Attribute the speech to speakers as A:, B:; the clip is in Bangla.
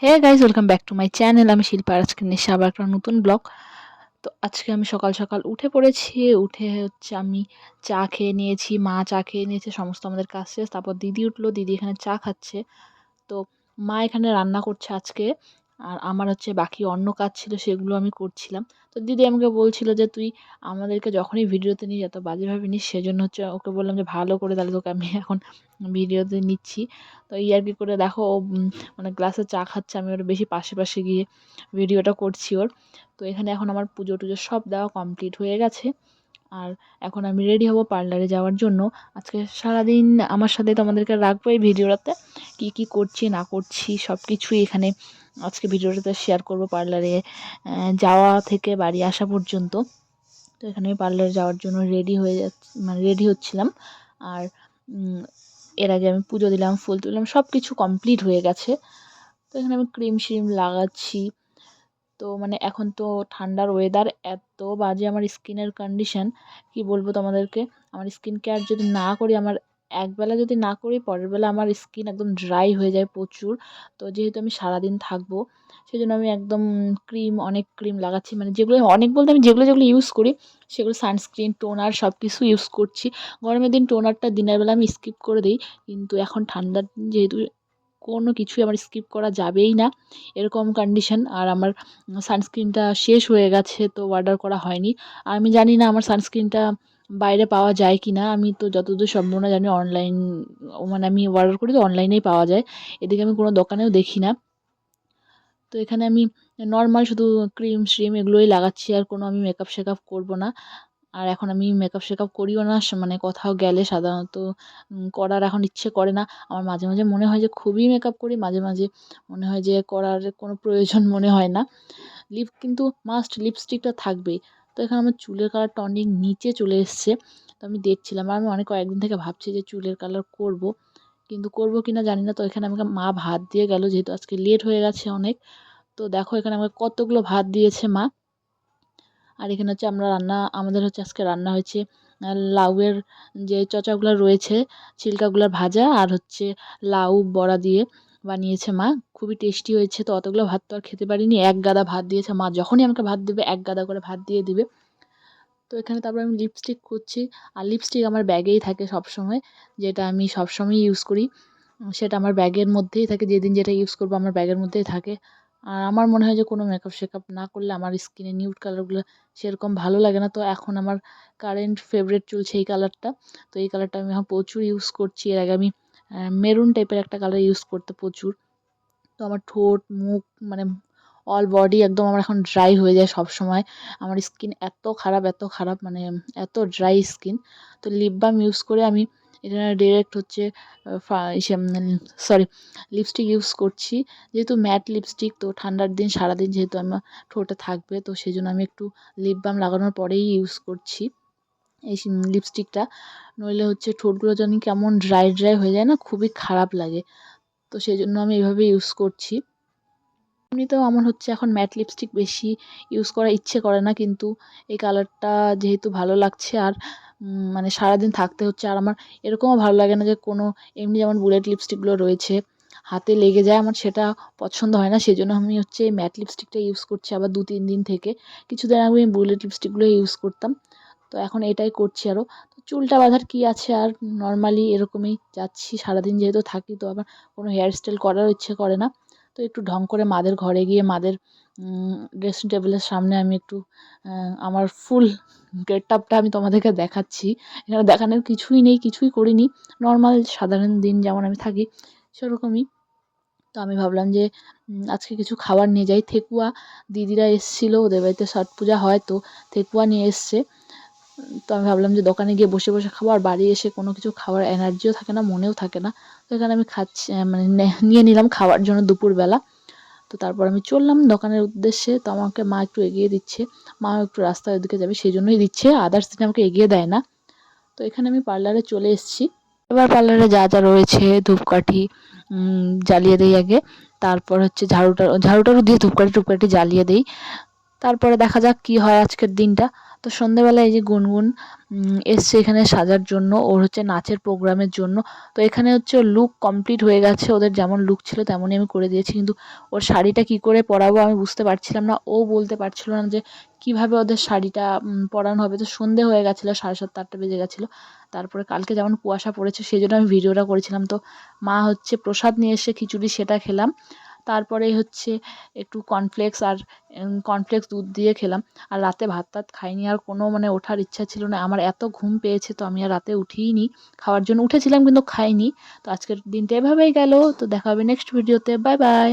A: Hey guys, welcome back to my channel. আমি শিল্পা, আর আজকে নিয়ে এসেছি আবার একটা নতুন ব্লগ। তো আজকে আমি সকাল সকাল উঠে পড়েছি। উঠে হচ্ছে আমি চা খেয়ে নিয়েছি, মা চা খেয়ে নিয়েছে, সমস্ত আমাদের কাজ শেষ। তারপর দিদি উঠলো, দিদি এখানে চা খাচ্ছে। তো মা এখানে রান্না করছে আজকে, আর আমার হচ্ছে বাকি অন্য কাজ ছিল, সেগুলো আমি করছিলাম। তো দিদি আমাকে বলছিল যে তুই আমাদেরকে যখনই ভিডিওতে নিস এত বাজেভাবে নিস, সেজন্য হচ্ছে ওকে বললাম যে ভালো করে তাহলে তোকে আমি এখন ভিডিওতে নিচ্ছি। তো এই আর কি করে দেখো ও মানে গ্লাসে চা খাচ্ছে, আমি ওর বেশি পাশে পাশে গিয়ে ভিডিওটা করছি ওর। তো এখানে এখন আমার পুজো টুজো সব দেওয়া কমপ্লিট হয়ে গেছে। আর এখন আমি রেডি হব পার্লারে যাওয়ার জন্য। আজকে সারাদিন আমার সাথে তোমাদেরকে রাখবো এই ভিডিওটাতে, কি কি করছি না করছি সব কিছুই এখানে আজকে ভিডিওটাতে শেয়ার করব, পার্লারে যাওয়া থেকে বাড়ি আসা পর্যন্ত। তো এখানে আমি পার্লারে যাওয়ার জন্য রেডি হয়ে যাচ্ছি, মানে রেডি হচ্ছিলাম। আর এর আগে আমি পুজো দিলাম, ফুল তুললাম, সব কিছু কমপ্লিট হয়ে গেছে। তো এখানে আমি ক্রিম শ্রিম লাগাচ্ছি। তো মানে এখন তো ঠান্ডার ওয়েদার, এত বাজে আমার স্কিনের কন্ডিশন, কি বলবো তোমাদেরকে। আমার স্কিন কেয়ার যদি না করি, আমার একবেলা যদি না করি, পরের বেলা আমার স্কিন একদম ড্রাই হয়ে যায় প্রচুর। তো যেহেতু আমি সারাদিন থাকবো, সেই জন্য আমি একদম অনেক ক্রিম লাগাচ্ছি, মানে যেগুলো অনেক বলতে আমি যেগুলো যেগুলো ইউজ করি সেগুলো সানস্ক্রিন, টোনার সব কিছু ইউজ করছি। গরমের দিন টোনারটা দিনের বেলা আমি স্কিপ করে দিই, কিন্তু এখন ঠান্ডার দিন যেহেতু কোনো কিছুই আমার স্কিপ করা যাবেই না, এরকম কন্ডিশন। আর আমার সানস্ক্রিনটা শেষ হয়ে গেছে, তো অর্ডার করা হয়নি। আর আমি জানি না আমার সানস্ক্রিনটা বাইরে পাওয়া যায় কি না। আমি তো যতদূর সম্ভব না জানি অনলাইন, মানে আমি অর্ডার করি তো অনলাইনেই পাওয়া যায়, এদিকে আমি কোনো দোকানেও দেখি না। তো এখানে আমি নর্মাল শুধু ক্রিম শ্রিম এগুলোই লাগাচ্ছি, আর কোনো আমি মেকআপ শেকআপ করবো না। আর এখন আমি মেকআপ শেকআপ করিও না, মানে কোথাও গেলে সাধারণত করার এখন ইচ্ছে করে না। আমার মাঝে মাঝে মনে হয় যে খুবই মেকআপ করি, মাঝে মাঝে মনে হয় যে করার কোনো প্রয়োজন মনে হয় না। কিন্তু মাস্ট লিপস্টিকটা থাকবেই। তো এখানে আমার চুলের কালারটা অনেক নিচে চলে এসছে। তো আমি দেখছিলাম, আর আমি অনেক কয়েকদিন থেকে ভাবছি যে চুলের কালার করব, কিন্তু করব কিনা জানি না। তো এখানে আমাকে মা ভাত দিয়ে গেল, যেহেতু আজকে লেট হয়ে গেছে অনেক। তো দেখো এখানে আমাকে কতগুলো ভাত দিয়েছে মা। আর এখানে হচ্ছে আমাদের হচ্ছে আজকে রান্না হয়েছে লাউয়ের যে চচাগুলো রয়েছে, ছিলকাগুলো ভাজা, আর হচ্ছে লাউ বড়া দিয়ে বানিয়েছে মা। খুবই টেস্টি হয়েছে। তো অতগুলো ভাত তো আর খেতে পারিনি, এক গাদা ভাত দিয়েছে মা। যখনই আমাকে ভাত দেবে এক গাদা করে ভাত দিয়ে দিবে। তো এখানে তারপর আমি লিপস্টিক খুঁজছি। আর লিপস্টিক আমার ব্যাগেই থাকে সবসময়, যেটা আমি সবসময় ইউজ করি। সেটা আমার ব্যাগের মধ্যেই থাকে, যেদিন যেটা ইউজ করবো আমার ব্যাগের মধ্যেই থাকে। আর আমার মনে হয় যে কোনো মেকআপ শেকআপ না করলে আমার স্কিনে নিউড কালারগুলো সেরকম ভালো লাগে না। তো এখন আমার কারেন্ট ফেভারিট চলছে এই কালারটা। তো এই কালারটা আমি এখন প্রচুর ইউজ করছি। এর আগে আমি মেরুন টাইপের একটা কালার ইউজ করতে প্রচুর। তো আমার ঠোঁট মুখ মানে অল বডি একদম আমার এখন ড্রাই হয়ে যায় সব সময়। আমার স্কিন এত খারাপ, এত খারাপ, মানে এত ড্রাই স্কিন। তো লিপ বাম ইউজ করে আমি এটা ডিরেক্ট হচ্ছে সরি লিপস্টিক ইউজ করছি। যেহেতু ম্যাট লিপস্টিক, তো ঠান্ডার দিন সারাদিন যেহেতু আমার ঠোঁটে থাকবে, তো সেই জন্য আমি একটু লিপ বাম লাগানোর পরেই ইউজ করছি এই লিপস্টিকটা। নইলে হচ্ছে ঠোঁটগুলো জানি কেমন ড্রাই ড্রাই হয়ে যায় না, খুবই খারাপ লাগে। তো সেই জন্য আমি এভাবে ইউজ করছি। এমনিতেও আমার হচ্ছে এখন ম্যাট লিপস্টিক বেশি ইউজ করার ইচ্ছে করে না, কিন্তু এই কালারটা যেহেতু ভালো লাগছে, আর মানে সারাদিন থাকতে হচ্ছে। আর আমার এরকমও ভালো লাগে না যে কোনো এমনি যেমন বুলেট লিপস্টিকগুলো রয়েছে হাতে লেগে যায়, আমার সেটা পছন্দ হয় না। সেজন্য আমি হচ্ছে এই ম্যাট লিপস্টিকটা ইউজ করছি আবার 2-3 দিন থেকে। কিছুদিন আগে আমি বুলেট লিপস্টিকগুলো ইউজ করতাম, তো এখন এটাই করছি আরও। তো চুলটা বাঁধার কি আছে, আর নর্মালি এরকমই যাচ্ছি সারাদিন যেহেতু থাকি, তো আবার কোনো হেয়ার স্টাইল করারও ইচ্ছে করে না। তো একটু ঢং করে মাদের ঘরে গিয়ে মাদের ড্রেসিং টেবিলের সামনে আমি একটু আমার ফুল গেটআপটা আমি তোমাদেরকে দেখাচ্ছি। এখানে দেখানোর কিছুই নেই, কিছুই করিনি, নর্মাল সাধারণ দিন যেমন আমি থাকি সেরকমই। তো আমি ভাবলাম যে আজকে কিছু খাবার নিয়ে যাই। ঠেকুয়া দিদিরা এসেছিলো, ওদের বাড়িতে ছট পূজা হয়, তো ঠেকুয়া নিয়ে এসছে। তো আমি ভাবলাম যে দোকানে গিয়ে বসে বসে খাবো, আর বাড়ি এসে কোনো কিছু খাওয়ার এনার্জিও থাকে না, মনেও থাকে না। তো এখানে আমি খাচ্ছি, মানে নিয়ে নিলাম খাওয়ার জন্য দুপুরবেলা। তো তারপর আমি চললাম দোকানের উদ্দেশ্যে। তো আমাকে মা একটু এগিয়ে দিচ্ছে, মা একটু রাস্তার ওদিকে যাবে সেই জন্যই দিচ্ছে, আদার্স দিনে আমাকে এগিয়ে দেয় না। তো এখানে আমি পার্লারে চলে এসেছি। এবার পার্লারে যা যা রয়েছে ধূপকাঠি জ্বালিয়ে দিই আগে। তারপর হচ্ছে ঝাড়ুটারু দিয়ে ধূপকাঠি টুপকাঠি জ্বালিয়ে দিই। তারপরে দেখা যাক কি হয় আজকের দিনটা। তো সন্ধ্যেবেলা এই যে গুনগুন এসছে এখানে সাজার জন্য, ওর হচ্ছে নাচের প্রোগ্রামের জন্য। তো এখানে হচ্ছে ওর লুক কমপ্লিট হয়ে গেছে, ওদের যেমন লুক ছিল তেমনই আমি করে দিয়েছি, কিন্তু ওর শাড়িটা কী করে পরাবো আমি বুঝতে পারছিলাম না, ও বলতে পারছিল না যে কীভাবে ওদের শাড়িটা পরানো হবে। তো সন্ধে হয়ে গেছিলো, 7:30 8টা বেজে গেছিলো। তারপরে কালকে যেমন কুয়াশা পড়েছে সেই জন্য আমি ভিডিওটা করেছিলাম। তো মা হচ্ছে প্রসাদ নিয়ে এসে খিচুড়ি সেটা খেলাম। তারপরে হচ্ছে একটু কর্নফ্লেক্স আর কর্নফ্লেক্স দুধ দিয়ে খেলাম। আর রাতে ভাত টাত খাইনি, আর কোনো মানে ওঠার ইচ্ছা ছিল না। আমার এত ঘুম পেয়েছে তো আমি আর রাতে উঠিইনি। খাওয়ার জন্য উঠেছিলাম কিন্তু খাইনি। তো আজকের দিনটা এভাবেই গেল। তো দেখা হবে নেক্সট ভিডিওতে। Bye bye.